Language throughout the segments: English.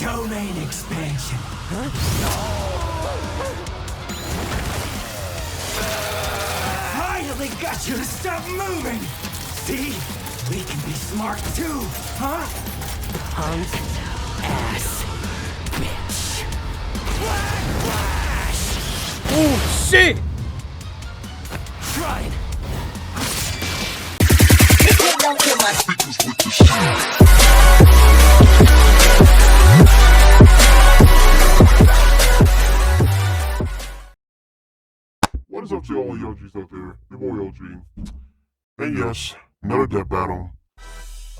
Domain expansion. Huh? Finally got you to stop moving. See? We can be smart too, huh? Punk ass bitch. Black Flash! Oh shit! Try it. Don't kill my speakers with this shit. What is up to all the Yojis out there? Your boy LG. And yes, another death battle.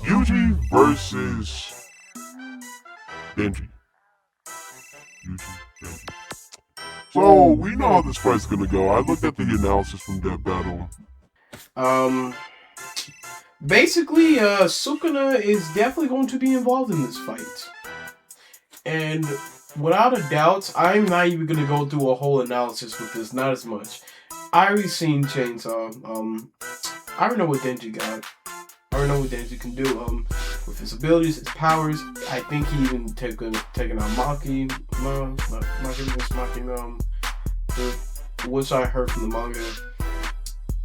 Yuji versus Denji. Denji. So, we know how this fight's gonna go. I looked at the analysis from Death Battle. Basically, Sukuna is definitely going to be involved in this fight. And without a doubt, I'm not even going to go through a whole analysis with this, not as much. I already seen Chainsaw. I already know what Denji got. I already know what Denji can do. With his abilities, his powers. I think he even taken out Maki, which I heard from the manga.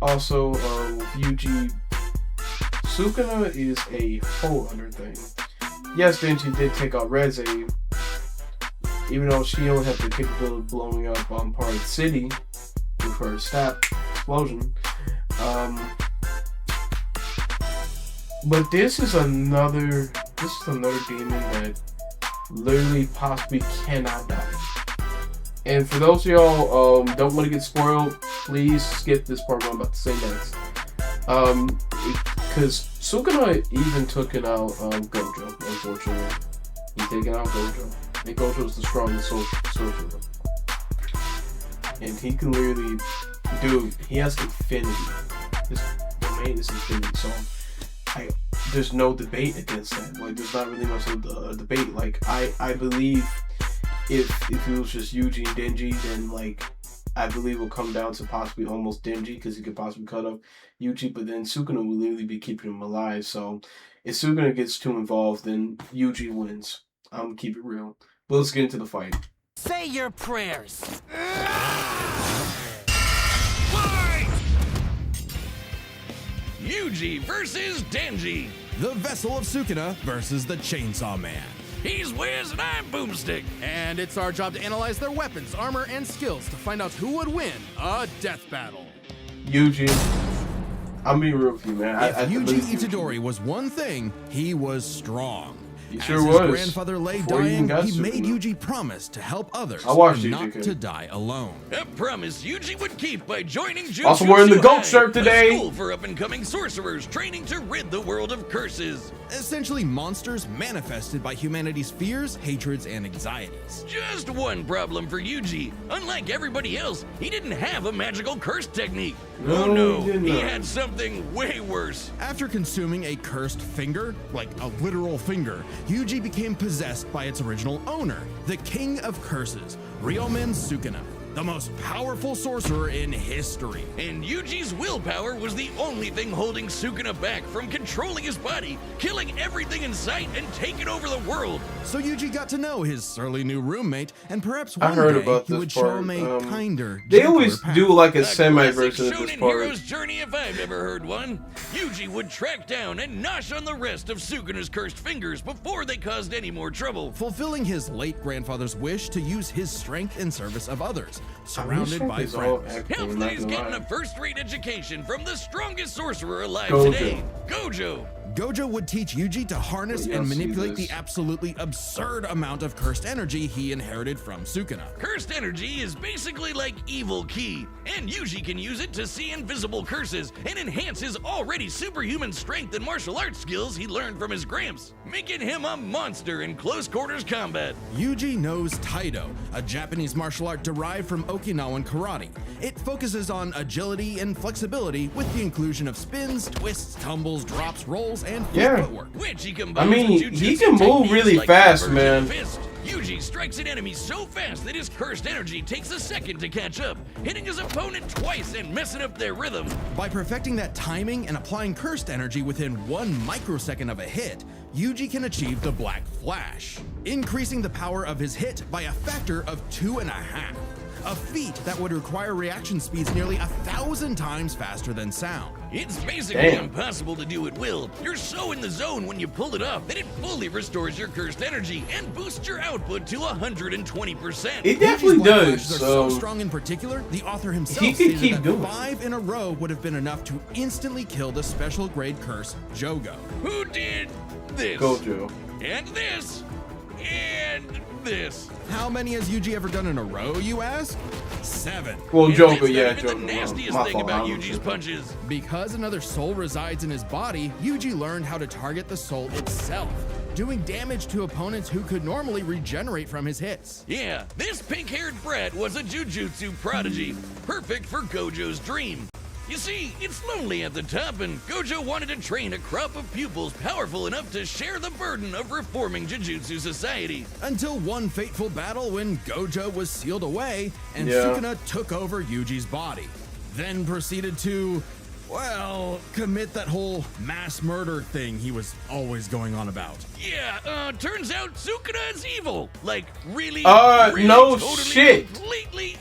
Also, with Yuji, Sukuna is a whole other thing. Yes, Denji did take out Reze, even though she only had the capability of blowing up part of the city with her stab explosion. But this is another demon that literally possibly cannot die. And for those of y'all don't want to get spoiled, please skip this part what I'm about to say next. Because Sukuna even took out Gojo, unfortunately. He's taken out Gojo. And Gojo is the strongest sorcerer. And he can literally, he has infinity. His domain is infinity, so there's no debate against that. Like, there's not really much of a debate. Like, I believe if it was just Yuji and Denji, then, like, I believe it will come down to possibly almost Denji, because he could possibly cut up Yuji, but then Sukuna will literally be keeping him alive. So if Sukuna gets too involved, then Yuji wins. I'm gonna keep it real. But let's get into the fight. Say your prayers. Fight! Yuji versus Denji. The Vessel of Sukuna versus the Chainsaw Man. He's Wiz and I'm Boomstick. And it's our job to analyze their weapons, armor, and skills to find out who would win a death battle. Yuji. I'm being real with you, man. If Yuji Itadori was one thing, he was strong. He As sure his was. grandfather lay Before he dying, got he made Sukuna. Yuji promise to help others I watched and Yuji not Kid. to die alone. A promise Yuji would keep by joining Jutsu Also wearing the goat High, shirt today. a school for up-and-coming sorcerers training to rid the world of curses. Essentially monsters manifested by humanity's fears, hatreds, and anxieties. Just one problem for Yuji. Unlike everybody else, he didn't have a magical curse technique. No, he did he not. had something way worse. After consuming a cursed finger, like a literal finger, Yuji became possessed by its original owner, the King of Curses, Ryomen Sukuna, the most powerful sorcerer in history. And Yuji's willpower was the only thing holding Sukuna back from controlling his body, killing everything in sight, and taking over the world. So Yuji got to know his surly new roommate, and perhaps I one heard day about he this would show part. him a kinder, They gentler always path. do like a A semi-version of classic this shonen part. hero's journey if I've ever heard one. Yuji would track down and nosh on the rest of Sukuna's cursed fingers before they caused any more trouble. Fulfilling his late grandfather's wish to use his strength in service of others, surrounded by friends. Hopefully he's getting a first-rate education from the strongest sorcerer alive Gojo. today, Gojo. Gojo would teach Yuji to harness Oh, yeah, and see manipulate this. the absolutely absurd amount of cursed energy he inherited from Sukuna. Cursed energy is basically like evil ki, and Yuji can use it to see invisible curses and enhance his already superhuman strength and martial arts skills he learned from his gramps, making him a monster in close quarters combat. Yuji knows Taido, a Japanese martial art derived from Okinawan karate. It focuses on agility and flexibility with the inclusion of spins, twists, tumbles, drops, rolls, and Yeah. footwork. Which he I combines mean, with he jujutsu can move techniques really like fast, inversion man. fist. Yuji's strikes an enemy so fast that his cursed energy takes a second to catch up, hitting his opponent twice and messing up their rhythm. By perfecting that timing and applying cursed energy within 1 microsecond of a hit, Yuji can achieve the Black Flash, increasing the power of his hit by a factor of 2.5. A feat that would require reaction speeds nearly 1,000 times faster than sound. It's basically Damn. impossible to do at will. You're so in the zone when you pull it off that it fully restores your cursed energy and boosts your output to 120%. It definitely Yuji's Black does. Flashes are so strong in particular, the author himself he could stated keep that doing it. 5 in a row would have been enough to instantly kill the special grade curse Jogo. Who did this? Gojo. And this. And this. How many has Yuji ever done in a row, you ask? 7. Well, And Joker, that's not yeah, even Joker. the nastiest My thing fault, about I was Yuji's tripping. punches. Because another soul resides in his body, Yuji learned how to target the soul itself, doing damage to opponents who could normally regenerate from his hits. Yeah, this pink-haired brat was a jujutsu prodigy, perfect for Gojo's dream. You see, it's lonely at the top, and Gojo wanted to train a crop of pupils powerful enough to share the burden of reforming Jujutsu society. Until one fateful battle when Gojo was sealed away and Yeah. Sukuna took over Yuji's body. Then proceeded to, well, commit that whole mass murder thing he was always going on about. Yeah, turns out Sukuna is evil. Like, really, no totally, shit. completely,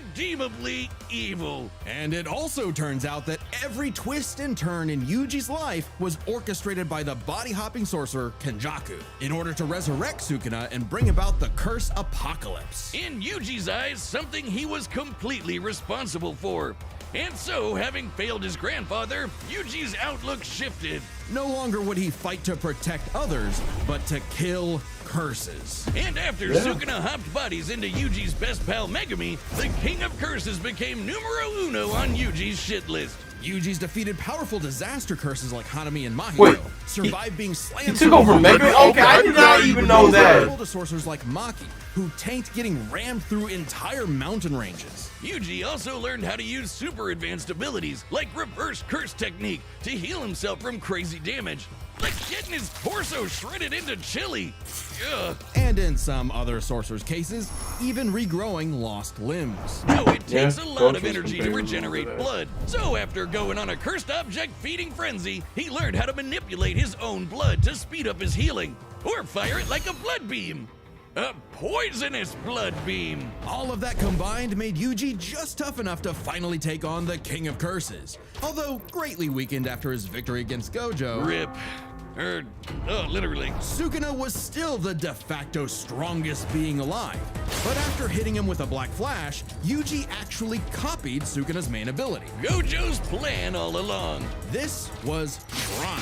irredeemably evil. And it also turns out that every twist and turn in Yuji's life was orchestrated by the body-hopping sorcerer Kenjaku in order to resurrect Sukuna and bring about the curse apocalypse. In Yuji's eyes, something he was completely responsible for. And so, having failed his grandfather, Yuji's outlook shifted. No longer would he fight to protect others, but to kill curses. And after Yeah. Sukuna hopped bodies into Yuji's best pal Megumi, the King of Curses became numero uno on Yuji's shit list. Yuji's defeated powerful disaster curses like Hanami and Mahito, Wait, survived being slammed He took over through Megumi? Okay, I did not even know that. to sorcerers like Maki, who tanked getting rammed through entire mountain ranges. Yuji also learned how to use super advanced abilities, like reverse curse technique, to heal himself from crazy damage. Like getting his torso shredded into chili. Ugh. And in some other sorcerers' cases, even regrowing lost limbs. No, it takes Yeah, a lot of Gojo's energy to comparing regenerate to that. blood. So after going on a cursed object feeding frenzy, he learned how to manipulate his own blood to speed up his healing. Or fire it like a blood beam. A poisonous blood beam. All of that combined made Yuji just tough enough to finally take on the King of Curses. Although greatly weakened after his victory against Gojo, Rip. Literally. Sukuna was still the de facto strongest being alive. But after hitting him with a Black Flash, Yuji actually copied Sukuna's main ability. Gojo's plan all along. This was Shrine.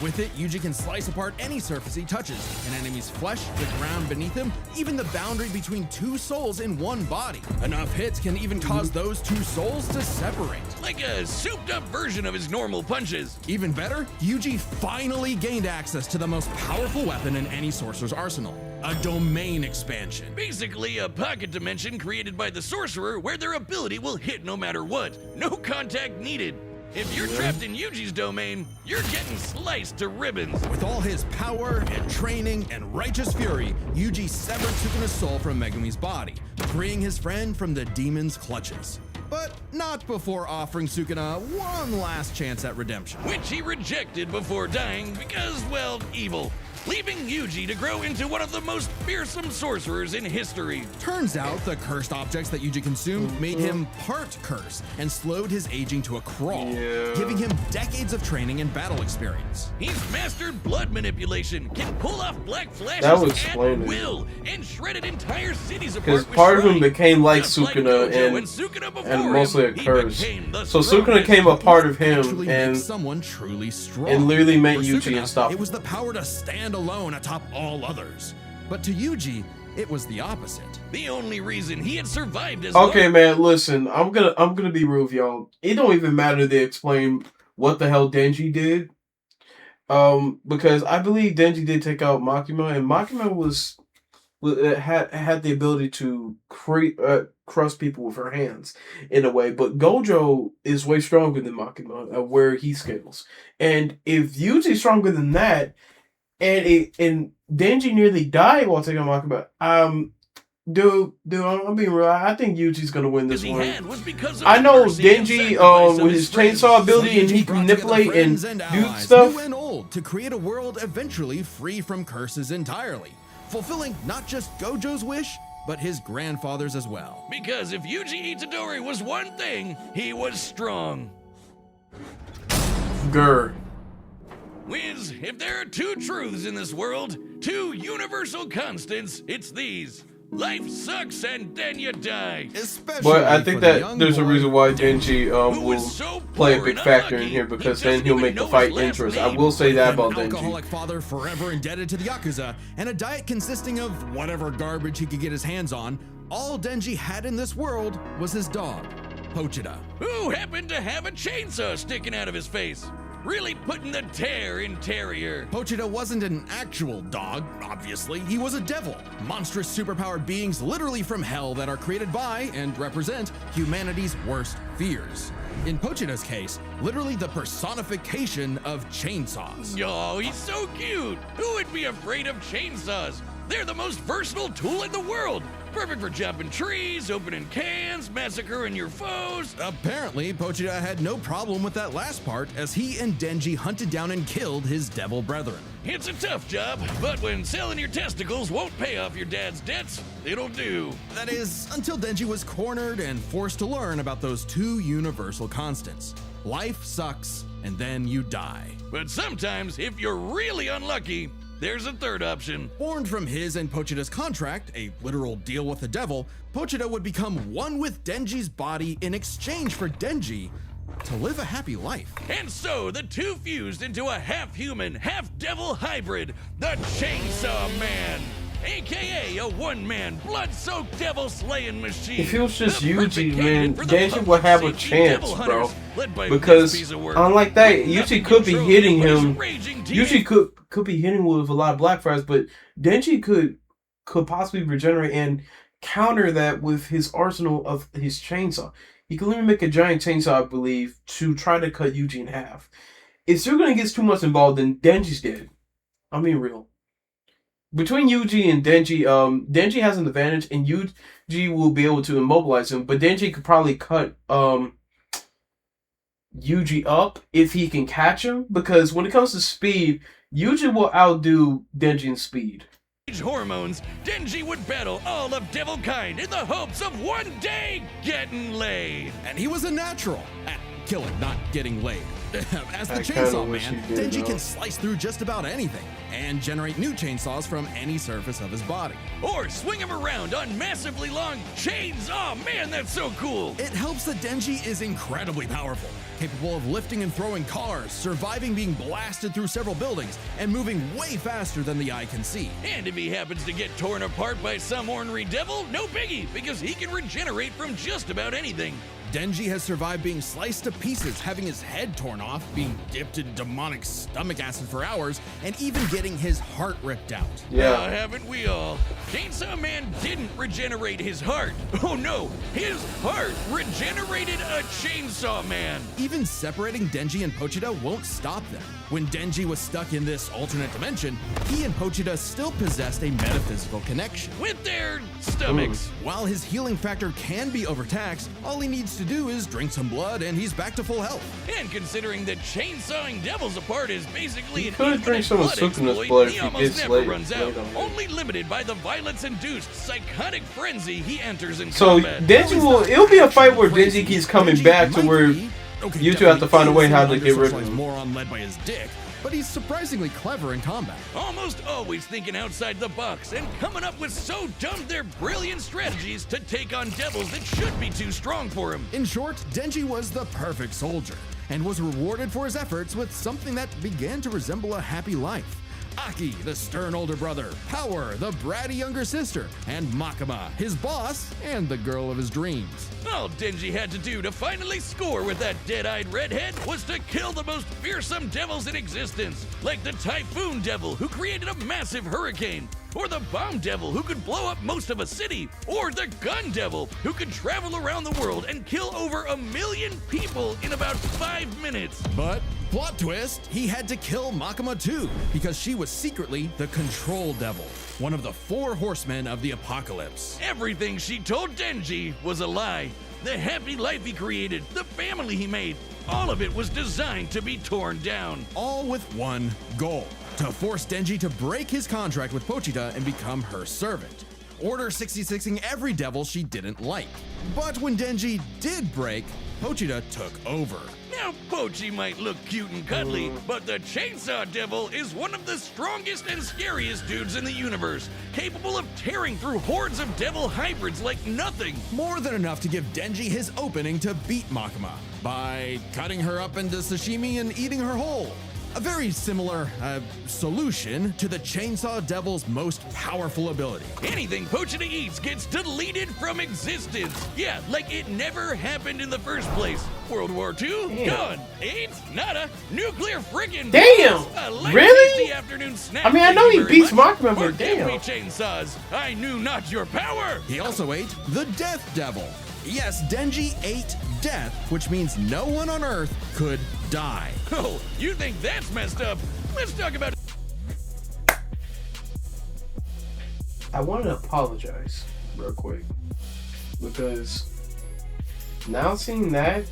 With it, Yuji can slice apart any surface he touches, an enemy's flesh, the ground beneath him, even the boundary between two souls in one body. Enough hits can even cause those two souls to separate. Like a souped up version of his normal punches. Even better, Yuji finally gained access to the most powerful weapon in any sorcerer's arsenal, a domain expansion. Basically, a pocket dimension created by the sorcerer where their ability will hit no matter what. No contact needed. If you're trapped in Yuji's domain, you're getting sliced to ribbons. With all his power and training and righteous fury, Yuji severed Sukuna's soul from Megumi's body, freeing his friend from the demon's clutches. But not before offering Sukuna one last chance at redemption. Which he rejected before dying because, well, evil. Leaving Yuji to grow into one of the most fearsome sorcerers in history. Turns out the cursed objects that Yuji consumed made him part cursed and slowed his aging to a crawl, Yeah. giving him decades of training and battle experience. He's mastered blood manipulation, can pull off black flashes That would at explain it. will, and shredded entire cities apart Because with part of him Shrine. became like Just Sukuna Gojo and Sukuna before and mostly a him, he curse. became the So Sukuna strongest. came a part of him Actually and makes someone truly strong. and literally made For Yuji Sukuna, unstoppable. It was the power to stand alone atop all others. But to Yuji, it was the opposite. The only reason he had survived as Okay, long- man, listen. I'm gonna be real with y'all. It don't even matter they explain what the hell Denji did. Because I believe Denji did take out Makima, and Makima had the ability to crush people with her hands in a way. But Gojo is way stronger than Makima, where he scales. And if Yuji's stronger than that, and Denji nearly died while taking on Makima, Dude, I'm being real. I think Yuji's gonna win this he one. had was because of I know mercy and Denji, sacrifice of with his friends. chainsaw ability, and he Yuji can brought manipulate together and friends do allies, stuff. new and old, to create a world eventually free from curses entirely, fulfilling not just Gojo's wish, but his grandfather's as well. Because if Yuji Itadori was one thing, he was strong. Grr. Wiz, if there are two truths in this world, two universal constants, it's these. Life sucks and then you die. Especially But I for think the that young there's a boy reason why Denji who will was so play a poor big and factor in unlucky, here, he because doesn't then he'll even make the know fight his last interest. I name. will say that An about Denji. alcoholic father forever indebted to the Yakuza, and a diet consisting of whatever garbage he could get his hands on, all Denji had in this world was his dog, Pochita. Who happened to have a chainsaw sticking out of his face. Really putting the tear in Terrier. Pochita wasn't an actual dog, obviously. He was a devil. Monstrous superpowered beings literally from hell that are created by and represent humanity's worst fears. In Pochita's case, literally the personification of chainsaws. Oh, he's so cute. Who would be afraid of chainsaws? They're the most versatile tool in the world. Perfect for chopping trees, opening cans, massacring your foes. Apparently, Pochita had no problem with that last part, as he and Denji hunted down and killed his devil brethren. It's a tough job, but when selling your testicles won't pay off your dad's debts, it'll do. That is, until Denji was cornered and forced to learn about those two universal constants. Life sucks, and then you die. But sometimes, if you're really unlucky, there's a third option. Born from his and Pochita's contract, a literal deal with the devil, Pochita would become one with Denji's body in exchange for Denji to live a happy life. And so the two fused into a half-human, half-devil hybrid, the Chainsaw Man, aka a one-man, blood-soaked devil-slaying machine. If it was just The perfect Yuji, man, candidate for the Denji would have a public safety chance, devil bro. hunters, led by Because this piece of work. unlike that, With nothing Yuji could be controlling hitting but his him. raging teeth. Yuji could be hitting with a lot of black fires, but Denji could possibly regenerate and counter that with his arsenal of his chainsaw. He can literally make a giant chainsaw, I believe, to try to cut Yuji in half. If Suguna gets too much involved, then Denji's dead. I'm being real. Between Yuji and Denji, Denji has an advantage, and Yuji will be able to immobilize him, but Denji could probably cut Yuji up if he can catch him, because when it comes to speed, Yuji will outdo Denji in speed. Hormones, Denji would battle all of devil kind in the hopes of one day getting laid. And he was a natural at killing, not getting laid. As the I kinda Chainsaw wish Man, he did, Denji though. can slice through just about anything and generate new chainsaws from any surface of his body. Or swing him around on massively long chains. Oh man, that's so cool. It helps that Denji is incredibly powerful, capable of lifting and throwing cars, surviving being blasted through several buildings, and moving way faster than the eye can see. And if he happens to get torn apart by some ornery devil, no biggie, because he can regenerate from just about anything. Denji has survived being sliced to pieces, having his head torn off, being dipped in demonic stomach acid for hours, and even getting his heart ripped out. Yeah. Haven't we all? Chainsaw Man didn't regenerate his heart. Oh no, his heart regenerated a Chainsaw Man. Even separating Denji and Pochita won't stop them. When Denji was stuck in this alternate dimension, he and Pochita still possessed a metaphysical connection. With their stomachs. While his healing factor can be overtaxed, all he needs to do is drink some blood and he's back to full health. And considering that chainsawing devils apart is basically He an could drink infinite some of blood Sukuna's exploit, blood if he he almost gets never laid- runs out, laid on it. only limited by the violence-induced psychotic frenzy he enters in So combat. Denji will. It'll be a fight where Denji keeps coming Denji back to might where be- okay, you two have to definitely find a way is how an to get rid of under-socialized him. moron led by his dick, but he's surprisingly clever in combat. Almost always thinking outside the box and coming up with so dumb they're brilliant strategies to take on devils that should be too strong for him. In short, Denji was the perfect soldier and was rewarded for his efforts with something that began to resemble a happy life. Aki, the stern older brother, Power, the bratty younger sister, and Makima, his boss and the girl of his dreams. All Denji had to do to finally score with that dead-eyed redhead was to kill the most fearsome devils in existence, like the Typhoon Devil who created a massive hurricane, or the Bomb Devil who could blow up most of a city, or the Gun Devil who could travel around the world and kill over 1 million people in about 5 minutes. But Plot twist, he had to kill Makima too, because she was secretly the Control Devil, one of the 4 horsemen of the apocalypse. Everything she told Denji was a lie. The happy life he created, the family he made, all of it was designed to be torn down. All with one goal, to force Denji to break his contract with Pochita and become her servant. Order 66ing every devil she didn't like. But when Denji did break, Pochita took over. Now, Pochi might look cute and cuddly, but the Chainsaw Devil is one of the strongest and scariest dudes in the universe, capable of tearing through hordes of devil hybrids like nothing. More than enough to give Denji his opening to beat Makima by cutting her up into sashimi and eating her whole. A very similar solution to the Chainsaw Devil's most powerful ability. Anything Pochita eats gets deleted from existence. Yeah, like it never happened in the first place. World War II, gone. AIDS, nada. Nuclear friggin' Damn! A light Really? tasty afternoon snack. I mean, I know Thank he you very beats much. Makima, but Forgive damn. me, chainsaws. I knew not your power. He also ate the Death Devil. Yes, Denji ate death, which means no one on Earth could die. Oh, you think that's messed up? Let's talk about I want to apologize real quick because now seeing that,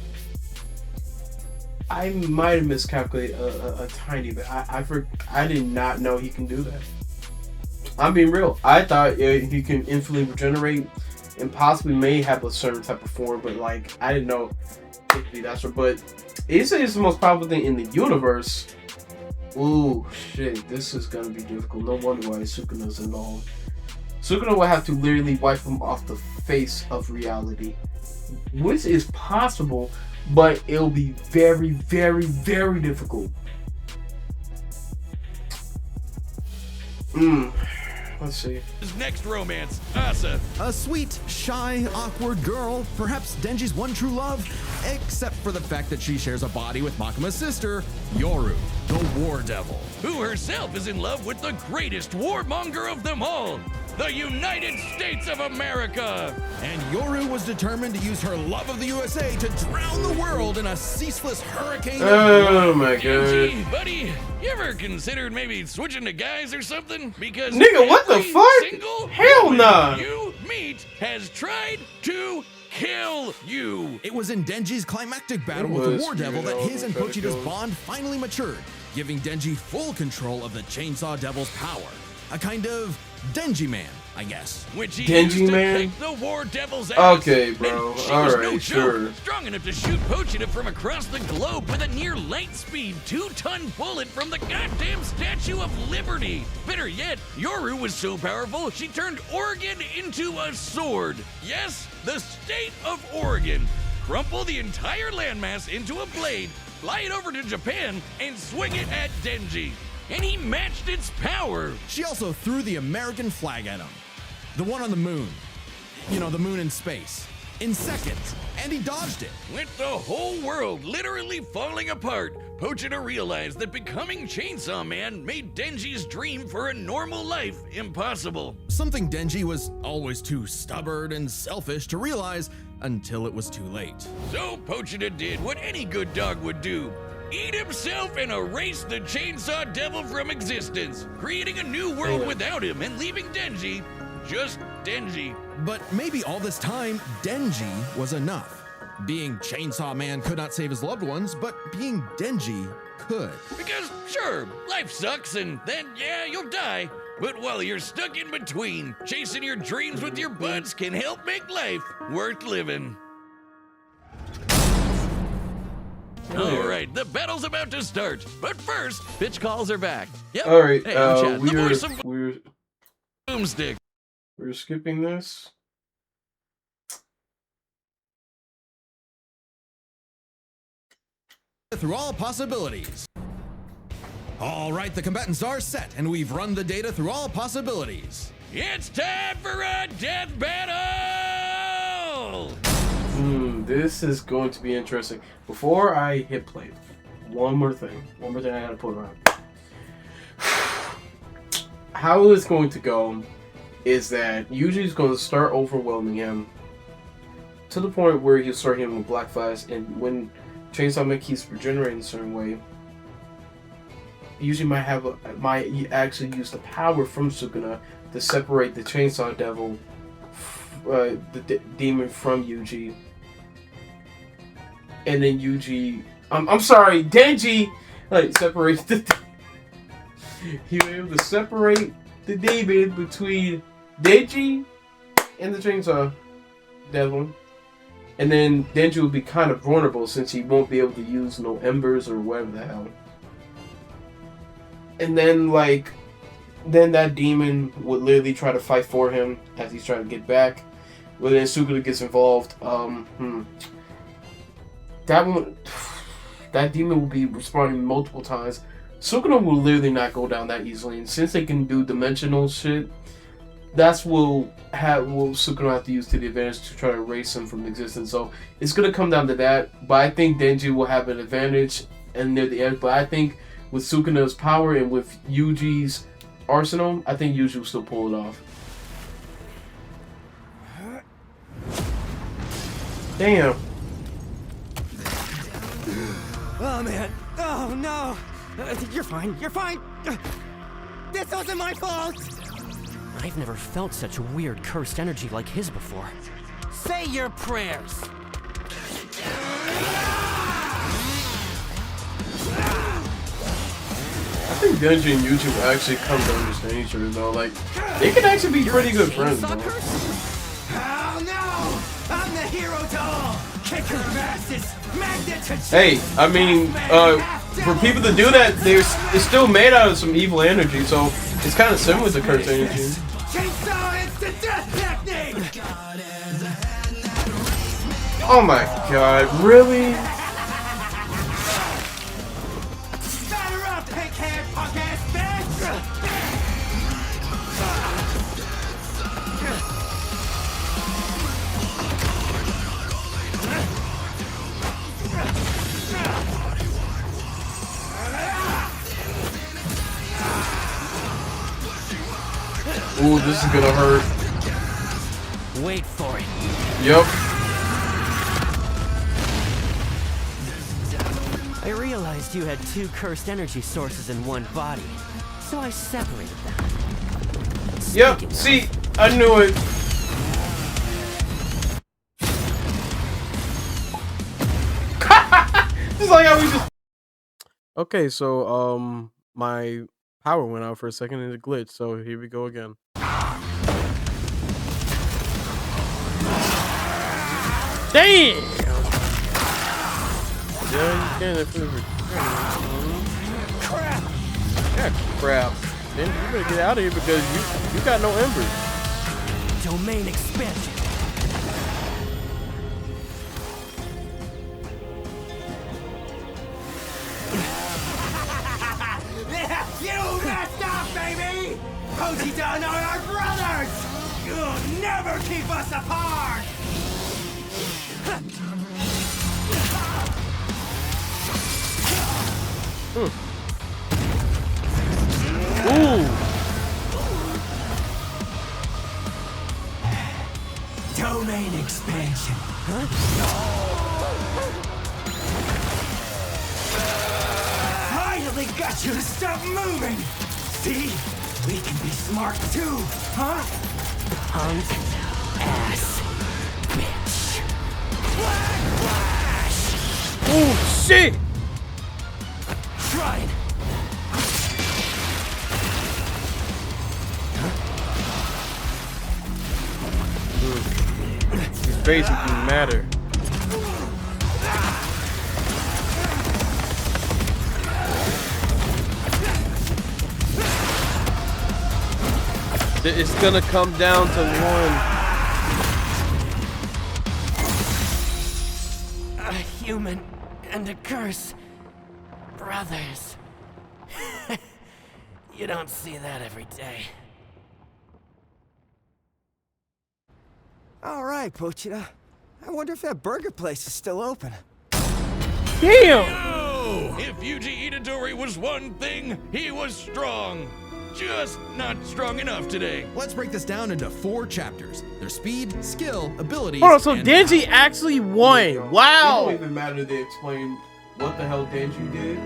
I might have miscalculated a tiny bit. I did not know he can do that. I'm being real. I thought he can infinitely regenerate and possibly may have a certain type of form, but like I didn't know that's what. But it's the most powerful thing in the universe. Ooh, shit! This is gonna be difficult. No wonder why Sukuna's involved. Sukuna will have to literally wipe him off the face of reality, which is possible, but it'll be very, very, very difficult. Let's see. his next romance, Asa. A sweet, shy, awkward girl, perhaps Denji's one true love, except for the fact that she shares a body with Makima's sister, Yoru, the War Devil. Who herself is in love with the greatest warmonger of them all, the United States of America. And Yoru was determined to use her love of the USA to drown the world in a ceaseless hurricane of Oh my god. Denji, buddy, you ever considered maybe switching to guys or something? Because Nigga, what the every fuck? single Hell woman nah. you meet has tried to kill you. It was in Denji's climactic battle It with the was, War Devil you that know, his and trying to Pochita's kill him. bond finally matured, giving Denji full control of the Chainsaw Devil's power. A kind of Denji man, I guess. Which he Denji used to man? kick the War Devil's ass. Okay, bro. And she All was right, no sure. joke, strong enough to shoot Pochita from across the globe with a near light speed 2-ton bullet from the goddamn Statue of Liberty. Better yet, Yoru was so powerful she turned Oregon into a sword. Yes, the state of Oregon. Crumple the entire landmass into a blade, fly it over to Japan, and swing it at Denji. And he matched its power. She also threw the American flag at him. The one on the moon. You know, the moon in space. In seconds. And he dodged it. With the whole world literally falling apart, Pochita realized that becoming Chainsaw Man made Denji's dream for a normal life impossible. Something Denji was always too stubborn and selfish to realize until it was too late. So Pochita did what any good dog would do. Eat himself and erase the Chainsaw Devil from existence, creating a new world without him and leaving Denji just Denji. But maybe all this time, Denji was enough. Being Chainsaw Man could not save his loved ones, but being Denji could. Because sure, life sucks and then yeah, you'll die. But while you're stuck in between, chasing your dreams with your buds can help make life worth living. All right, the battle's about to start. But first, pitch calls are back. Yep. All right. Hey, I'm Chad, the voice of we're Boomstick. skipping this. Through all possibilities. All right, the combatants are set, and we've run the data through all possibilities. It's time for a death battle! This is going to be interesting. Before I hit play, one more thing I gotta put around. How it's going to go is that Yuji's going to start overwhelming him to the point where he'll start hitting with black flash, and when Chainsaw Man keeps regenerating a certain way, Yuji might actually use the power from Sukuna to separate the Chainsaw Devil, the demon from Yuji, and then Yuji. I'm sorry, Denji, like separates the. He was able to separate the demon between Denji and the Chainsaw Devil, and then Denji will be kind of vulnerable since he won't be able to use no embers or whatever the hell. And then then that demon would literally try to fight for him as he's trying to get back. But then Sukuna gets involved. That demon will be responding multiple times. Sukuna will literally not go down that easily, and since they can do dimensional shit, that's what Sukuna have to use to the advantage to try to erase him from existence. So it's gonna come down to that. But I think Denji will have an advantage and near the end. But I think with Sukuna's power and with Yuji's arsenal, I think Yuji will still pull it off. Damn. Oh man. Oh no. You're fine. You're fine. This wasn't my fault. I've never felt such weird cursed energy like his before. Say your prayers. I think Denji and Yuji will actually come to understand each other though. Like, they can actually be pretty good friends though. Oh no! I'm the hero to all! Kicker of asses! Magnet to Hey, I mean, for people to do that, it's still made out of some evil energy, so it's kind of similar to cursed energy. Chainsaw instant death technique! Oh my god, really? Batter up, pink-haired punk-ass bitch! Ooh, this is gonna hurt. Wait for it. Yep. I realized you had two cursed energy sources in one body, so I separated them. Yep, see, I knew it. Just like how we just. Okay, so my power went out for a second and it glitched, so here we go again. Damn! Yeah, you can't. Crap! Yeah, crap. Then you better get out of here because you got no embers. Domain expansion. You messed up, baby! Pojidan are our brothers! You'll never keep us apart! Ooh! Domain expansion. Huh? Finally got you to stop moving! See? We can be smart too, huh? Punk ass bitch. Black Flash! Oh shit! Try it. It's basically matter. It's gonna come down to one. A human and a curse. Brothers. You don't see that every day. All right, Pochita. I wonder if that burger place is still open. Damn! Oh, if Yuji Itadori was one thing, he was strong. Just not strong enough today. Let's break this down into 4 chapters. Their speed, skill, abilities. Hold on, so and Denji actually won. It Wow. don't even matter they explain what the hell Denji did.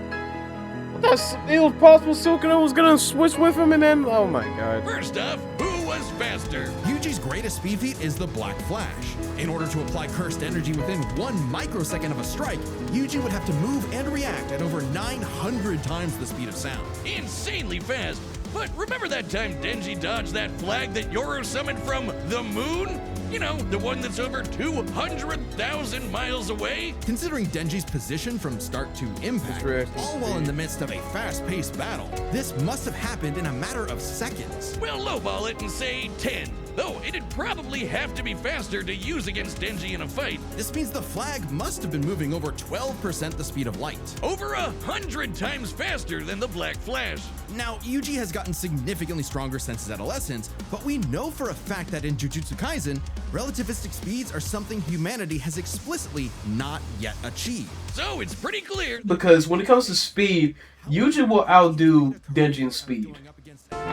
it was possible Sukuna was gonna switch with him and then, oh my god. First off, who was faster? Yuji's greatest speed feat is the Black Flash. In order to apply cursed energy within 1 microsecond of a strike, Yuji would have to move and react at over 900 times the speed of sound. Insanely fast. But remember that time Denji dodged that flag that Yoru summoned from the moon? You know, the one that's over 200,000 miles away? Considering Denji's position from start to impact, all while in the midst of a fast-paced battle, this must have happened in a matter of seconds. We'll lowball it and say 10. Though it'd probably have to be faster to use against Denji in a fight. This means the flag must have been moving over 12% the speed of light. Over 100 times faster than the Black Flash. Now, Yuji has gotten significantly stronger since his adolescence, but we know for a fact that in Jujutsu Kaisen, relativistic speeds are something humanity has explicitly not yet achieved. So it's pretty clear. Because when it comes to speed, Yuji will outdo Denji in speed.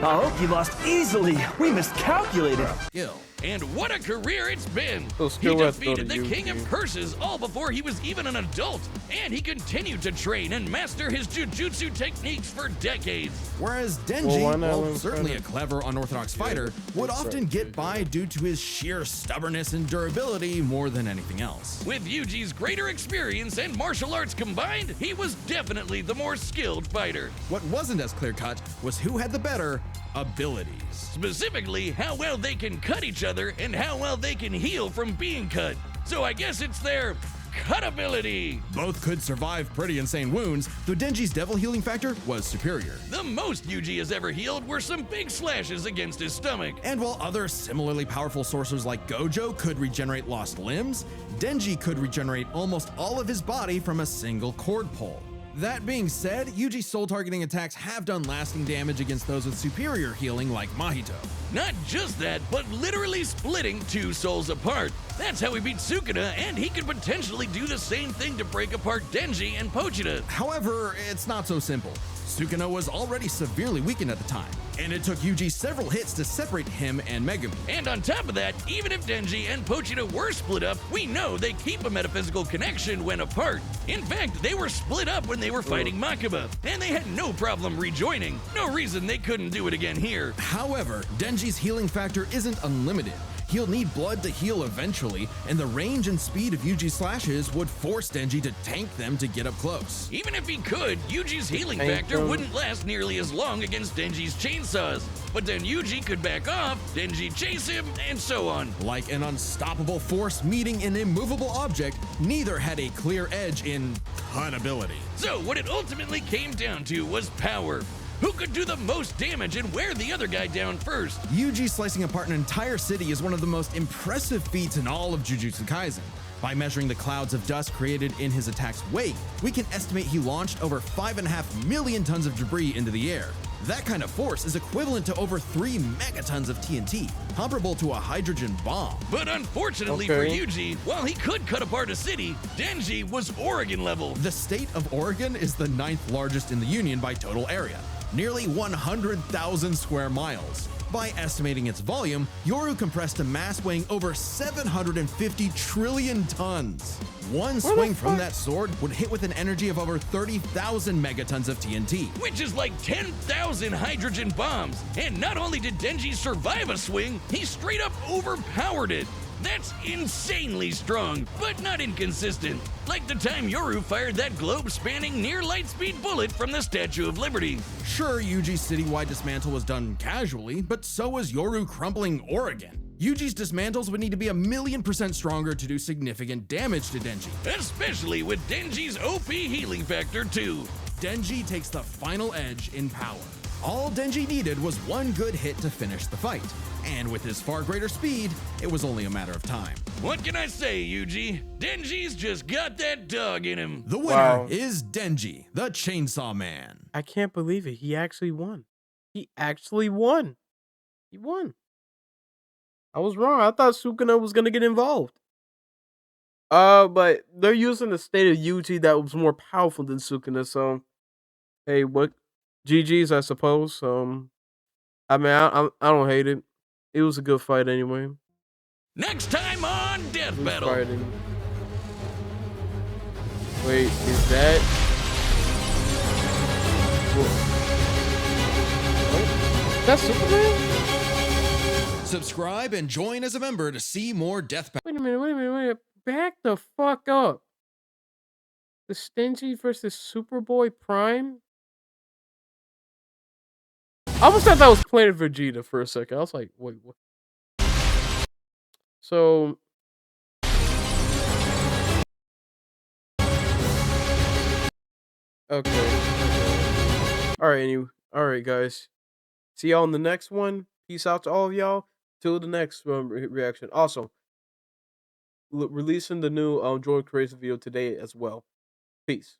Oh, he lost easily. We miscalculated. Skill. And what a career it's been! So He skill has to go defeated to the King of Yuji. Curses all before he was even an adult, and he continued to train and master his jujutsu techniques for decades. Whereas Well, Denji, why not while let him certainly try a clever, unorthodox fighter, would often get by due to his sheer stubbornness and durability more than anything else. With Yuji's greater experience and martial arts combined, he was definitely the more skilled fighter. What wasn't as clear-cut was who had the better abilities. Specifically, how well they can cut each other and how well they can heal from being cut. So I guess it's their cut ability. Both could survive pretty insane wounds, though Denji's devil healing factor was superior. The most Yuji has ever healed were some big slashes against his stomach. And while other similarly powerful sorcerers like Gojo could regenerate lost limbs, Denji could regenerate almost all of his body from a single cord pull. That being said, Yuji's soul-targeting attacks have done lasting damage against those with superior healing like Mahito. Not just that, but literally splitting two souls apart. That's how he beat Sukuna, and he could potentially do the same thing to break apart Denji and Pochita. However, it's not so simple. Sukuna was already severely weakened at the time, and it took Yuji several hits to separate him and Megumi. And on top of that, even if Denji and Pochita were split up, we know they keep a metaphysical connection when apart. In fact, they were split up when they were fighting Makaba, and they had no problem rejoining. No reason they couldn't do it again here. However, Denji's healing factor isn't unlimited. He'll need blood to heal eventually, and the range and speed of Yuji's slashes would force Denji to tank them to get up close. Even if he could, Yuji's healing Tank factor them. wouldn't last nearly as long against Denji's chainsaws. But then Yuji could back off, Denji chase him, and so on. Like an unstoppable force meeting an immovable object, neither had a clear edge in cut ability. So what it ultimately came down to was power. Who could do the most damage and wear the other guy down first? Yuji slicing apart an entire city is one of the most impressive feats in all of Jujutsu Kaisen. By measuring the clouds of dust created in his attack's wake, we can estimate he launched over 5.5 million tons of debris into the air. That kind of force is equivalent to over 3 megatons of TNT, comparable to a hydrogen bomb. But unfortunately for Yuji, while he could cut apart a city, Denji was Oregon level. The state of Oregon is the 9th largest in the Union by total area, nearly 100,000 square miles. By estimating its volume, Yoru compressed a mass weighing over 750 trillion tons. One swing from that sword would hit with an energy of over 30,000 megatons of TNT. Which is like 10,000 hydrogen bombs. And not only did Denji survive a swing, he straight up overpowered it. That's insanely strong, but not inconsistent. Like the time Yoru fired that globe-spanning near-light-speed bullet from the Statue of Liberty. Sure, Yuji's citywide dismantle was done casually, but so was Yoru crumpling Oregon. Yuji's dismantles would need to be 1,000,000% stronger to do significant damage to Denji. Especially with Denji's OP healing factor too. Denji takes the final edge in power. All Denji needed was one good hit to finish the fight, and with his far greater speed, it was only a matter of time. What can I say, Yuji? Denji's just got that dog in him. The winner is Denji, the Chainsaw Man. I can't believe it. He actually won. He actually won. He won. I was wrong. I thought Sukuna was gonna get involved. But they're using the state of Yuji that was more powerful than Sukuna, so hey, what GG's, I suppose. I mean, I don't hate it. It was a good fight anyway. Next time on Death Who's Battle. fighting? Wait, is that? That's Superman? Subscribe and join as a member to see more Death Pack. Wait a minute. Back the fuck up. The Stingy versus Superboy Prime? I almost thought that was Planet Vegeta for a second. I was like, wait, what? So... Okay. Alright, guys. See y'all in the next one. Peace out to all of y'all. Till the next reaction. Also, releasing the new Droid Crazy video today as well. Peace.